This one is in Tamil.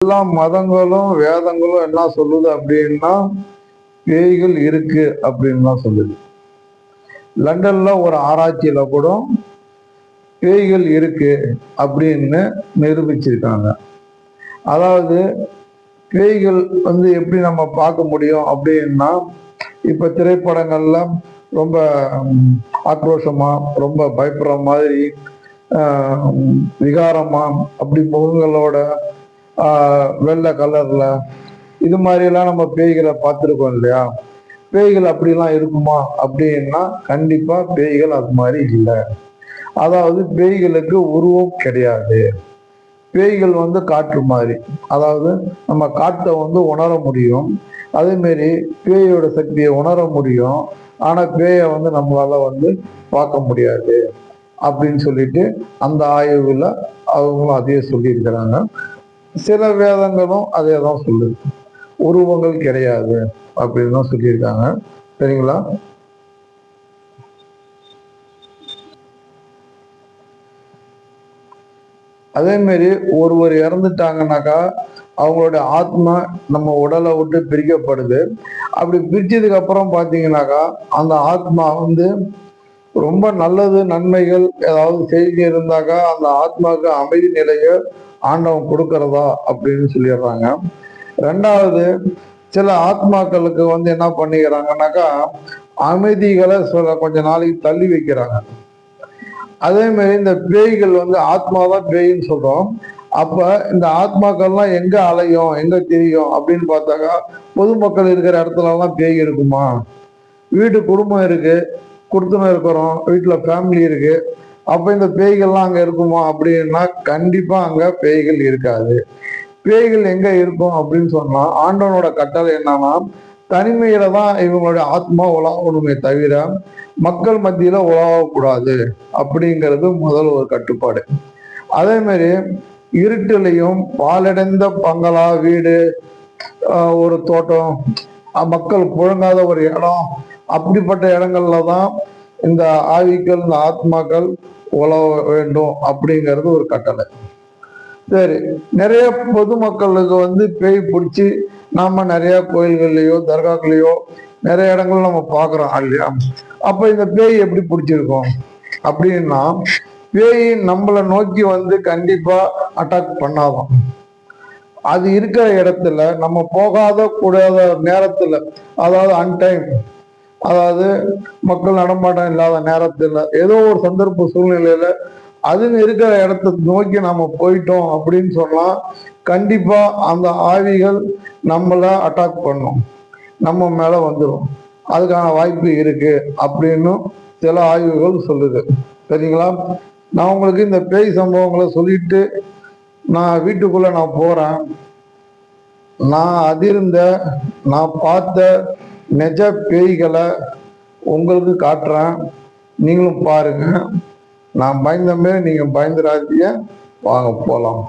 எல்லா மதங்களும் வேதங்களும் என்ன சொல்லுது அப்படின்னா பேய்கள் இருக்கு அப்படின்னு தான் சொல்லுது. லண்டன்ல ஒரு ஆராய்ச்சியில கூட பேய்கள் இருக்கு அப்படின்னு நிரூபிச்சிருக்காங்க. அதாவது பேய்கள் எப்படி நம்ம பார்க்க முடியும் அப்படின்னா, இப்ப திரைப்படங்கள்ல ரொம்ப ஆக்ரோஷமா ரொம்ப பயப்படுற மாதிரி விகாரமா அப்படி முகங்களோட வெள்ளை கலர்ல இது மாதிரி எல்லாம் நம்ம பேய்களை பார்த்துருக்கோம் இல்லையா? பேய்கள் அப்படிலாம் இருக்குமா அப்படின்னா கண்டிப்பா பேய்கள் அது மாதிரி இல்லை. அதாவது பேய்களுக்கு உருவம் கிடையாது. பேய்கள் காற்று மாதிரி, அதாவது நம்ம காற்றை உணர முடியும். அதே மாதிரி பேயோட சக்தியை உணர முடியும். ஆனா பேயை நம்மளால பார்க்க முடியாது அப்படின்னு சொல்லிட்டு அந்த ஆய்வுல அவங்களும் அதையே சொல்லியிருக்கிறாங்க. சில வேதங்களும் அதே தான் சொல்லுது, உருவங்கள் கிடையாது அப்படின்னு தான் சொல்லியிருக்காங்க. சரிங்களா? அதே மாதிரி ஒருவர் இறந்துட்டாங்கன்னாக்கா அவங்களுடைய ஆத்மா நம்ம உடலை விட்டு பிரிக்கப்படுது. அப்படி பிரிச்சதுக்கு அப்புறம் பார்த்தீங்கன்னாக்கா அந்த ஆத்மா ரொம்ப நல்லது நன்மைகள் ஏதாவது செய்தி இருந்தாக்கா அந்த ஆத்மாவுக்கு அமைதி நிலையை ஆண்டவன் கொடுக்கறதா அப்படின்னு சொல்லிடுறாங்க. ரெண்டாவது, சில ஆத்மாக்களுக்கு என்ன பண்ணிக்கிறாங்கன்னாக்கா அமைதிகளை கொஞ்ச நாளைக்கு தள்ளி வைக்கிறாங்க. அதே மாதிரி இந்த பேய்கள் ஆத்மாதான் பேயின்னு சொல்றோம். அப்ப இந்த ஆத்மாக்கள்லாம் எங்க அலையும் எங்க தெரியும் அப்படின்னு பார்த்தாக்கா பொதுமக்கள் இருக்கிற இடத்துல எல்லாம் பேய் இருக்குமா? வீட்டு குடும்பம் இருக்கு, குடுத்தனம் இருக்கிறோம், வீட்டுல ஃபேமிலி இருக்கு, அப்ப இந்த பேய்கள்லாம் அங்க இருக்குமா அப்படின்னா கண்டிப்பா அங்க பேய்கள் இருக்காது. பேய்கள் எங்க இருக்கும் அப்படின்னு சொன்னா ஆண்டவனோட கட்டளை என்னன்னா தனிமையில தான் இவங்களுடைய ஆத்மா உலாவணுமே தவிர மக்கள் மத்தியில உலாவக்கூடாது அப்படிங்கிறது முதல் ஒரு கட்டுப்பாடு. அதே மாதிரி இருட்டிலையும் பாலடைந்த பங்களா வீடு, ஒரு தோட்டம், மக்கள் புழங்காத ஒரு இடம், அப்படிப்பட்ட இடங்கள்ல தான் இந்த ஆவிகள் இந்த ஆத்மாக்கள் உலவ வேண்டும் அப்படிங்கிறது ஒரு கட்டளை. சரி, நிறைய பொதுமக்களுக்கு பேய் பிடிச்சி நாம நிறைய கோயில்கள்லயோ தர்காக்களையோ நிறைய இடங்கள் நம்ம பாக்குறோம் இல்லையா? அப்ப இந்த பேய் எப்படி பிடிச்சிருக்கோம் அப்படின்னா பேய் நம்மளை நோக்கி கண்டிப்பா அட்டாக் பண்ணாதான். அது இருக்கிற இடத்துல நம்ம போகாத கூடாத நேரத்துல, அதாவது அன்டைம், அதாவது மக்கள் நடமாட்டம் இல்லாத நேரத்துல ஏதோ ஒரு சந்தர்ப்ப சூழ்நிலையில அதுன்னு இருக்கிற இடத்த நோக்கி நம்ம போயிட்டோம் அப்படின்னு சொன்னா கண்டிப்பா அந்த ஆவிகள் நம்மள அட்டாக் பண்ணும், நம்ம மேல வந்துடும். அதுக்கான வாய்ப்பு இருக்கு அப்படின்னு சில ஆய்வுகள் சொல்லுது. சரிங்களா? நான் உங்களுக்கு இந்த பேய் சம்பவங்களை சொல்லிட்டு நான் வீட்டுக்குள்ள நான் போறேன். நான் அதிர்ந்த நான் பார்த்த நிஜ பேய்களை உங்களுக்கு காட்டுறேன், நீங்களும் பாருங்க. நான் பயந்த மாரி நீங்க பயந்துராதீங்க. வாங்க போலாம்.